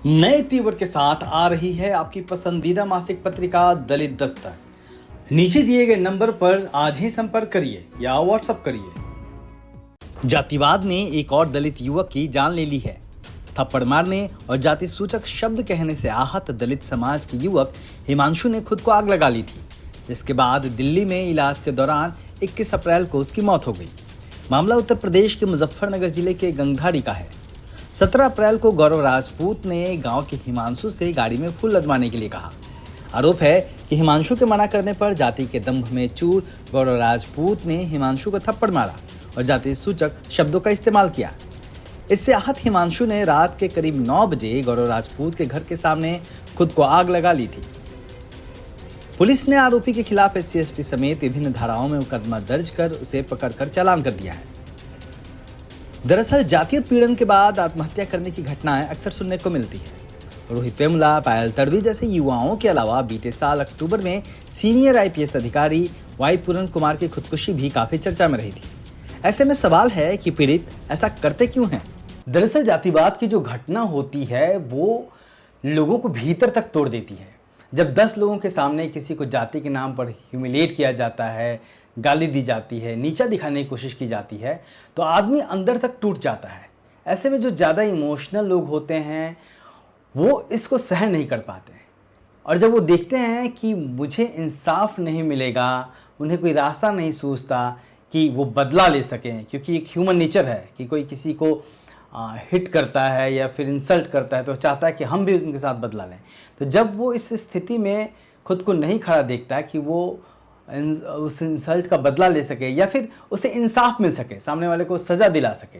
नए तीवर के साथ आ रही है आपकी पसंदीदा मासिक पत्रिका दलित दस्तक। नीचे दिए गए नंबर पर आज ही संपर्क करिए या व्हाट्सएप करिए। जातिवाद ने एक और दलित युवक की जान ले ली है। थप्पड़ मारने और जाति सूचक शब्द कहने से आहत दलित समाज के युवक हिमांशु ने खुद को आग लगा ली थी, जिसके बाद दिल्ली में इलाज के दौरान 21 अप्रैल को उसकी मौत हो गई। मामला उत्तर प्रदेश के मुजफ्फरनगर जिले के गंगधारी का है। 17 अप्रैल को गौरव राजपूत ने गांव के हिमांशु से गाड़ी में फूल लदवाने के लिए कहा। आरोप है कि हिमांशु के मना करने पर जाति के दंभ में चूर गौरव राजपूत ने हिमांशु को थप्पड़ मारा और जाति सूचक शब्दों का इस्तेमाल किया। इससे आहत हिमांशु ने रात के करीब 9 बजे गौरव राजपूत के घर के सामने खुद को आग लगा ली थी। पुलिस ने आरोपी के खिलाफ SC/ST समेत विभिन्न धाराओं में मुकदमा दर्ज कर उसे पकड़कर चालान कर दिया है। दरअसल जातीय उत्पीड़न के बाद आत्महत्या करने की घटनाएं अक्सर सुनने को मिलती है। रोहित वेमुला, पायल तड़वी जैसे युवाओं के अलावा बीते साल अक्टूबर में सीनियर IPS अधिकारी वाई पूरन कुमार की खुदकुशी भी काफी चर्चा में रही थी। ऐसे में सवाल है कि पीड़ित ऐसा करते क्यों हैं? दरअसल जातिवाद की जो घटना होती है वो लोगों को भीतर तक तोड़ देती है। जब 10 लोगों के सामने किसी को जाति के नाम पर ह्यूमिलेट किया जाता है, गाली दी जाती है, नीचा दिखाने की कोशिश की जाती है, तो आदमी अंदर तक टूट जाता है। ऐसे में जो ज़्यादा इमोशनल लोग होते हैं वो इसको सहन नहीं कर पाते हैं, और जब वो देखते हैं कि मुझे इंसाफ नहीं मिलेगा, उन्हें कोई रास्ता नहीं सूझता कि वो बदला ले सकें, क्योंकि एक ह्यूमन नेचर है कि कोई किसी को हिट करता है या फिर इंसल्ट करता है तो चाहता है कि हम भी उनके साथ बदला लें। तो जब वो इस स्थिति में खुद को नहीं खड़ा देखता कि वो उस इंसल्ट का बदला ले सके या फिर उसे इंसाफ मिल सके, सामने वाले को सज़ा दिला सके,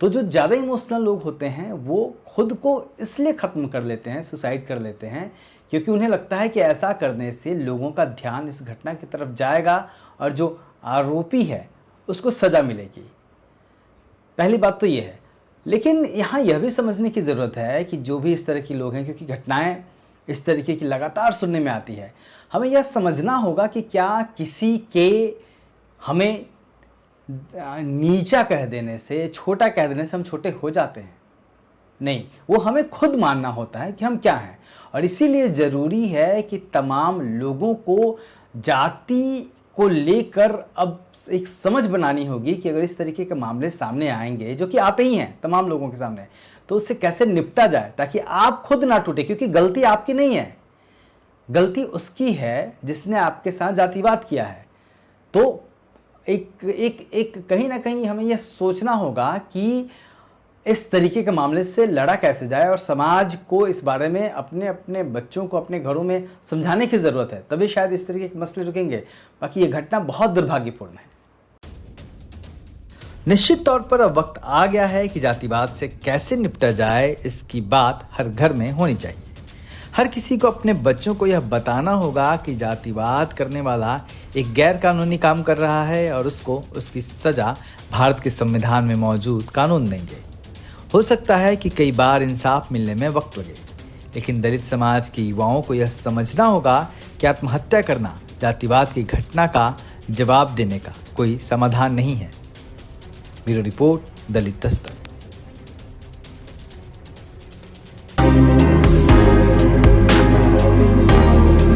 तो जो ज़्यादा इमोशनल लोग होते हैं वो खुद को इसलिए ख़त्म कर लेते हैं, सुसाइड कर लेते हैं, क्योंकि उन्हें लगता है कि ऐसा करने से लोगों का ध्यान इस घटना की तरफ जाएगा और जो आरोपी है उसको सज़ा मिलेगी। पहली बात तो ये है। लेकिन यहाँ यह भी समझने की ज़रूरत है कि जो भी इस तरह के लोग हैं, क्योंकि घटनाएं इस तरीके की लगातार सुनने में आती है, हमें यह समझना होगा कि क्या किसी के हमें नीचा कह देने से, छोटा कह देने से हम छोटे हो जाते हैं? नहीं, वो हमें खुद मानना होता है कि हम क्या हैं। और इसीलिए ज़रूरी है कि तमाम लोगों को जाति को लेकर अब एक समझ बनानी होगी कि अगर इस तरीके के मामले सामने आएंगे, जो कि आते ही हैं तमाम लोगों के सामने, तो उससे कैसे निपटा जाए ताकि आप खुद ना टूटे, क्योंकि गलती आपकी नहीं है, गलती उसकी है जिसने आपके साथ जातिवाद किया है। तो एक कहीं ना कहीं हमें यह सोचना होगा कि इस तरीके के मामले से लड़ा कैसे जाए, और समाज को इस बारे में अपने अपने बच्चों को अपने घरों में समझाने की ज़रूरत है, तभी शायद इस तरीके के मसले रुकेंगे। बाकी ये घटना बहुत दुर्भाग्यपूर्ण है। निश्चित तौर पर अब वक्त आ गया है कि जातिवाद से कैसे निपटा जाए, इसकी बात हर घर में होनी चाहिए। हर किसी को अपने बच्चों को यह बताना होगा कि जातिवाद करने वाला एक गैर कानूनी काम कर रहा है और उसको उसकी सज़ा भारत के संविधान में मौजूद कानून देंगे। हो सकता है कि कई बार इंसाफ मिलने में वक्त लगे, लेकिन दलित समाज के युवाओं को यह समझना होगा कि आत्महत्या करना जातिवाद की घटना का जवाब देने का कोई समाधान नहीं है। ब्यूरो रिपोर्ट, दलित दस्तक।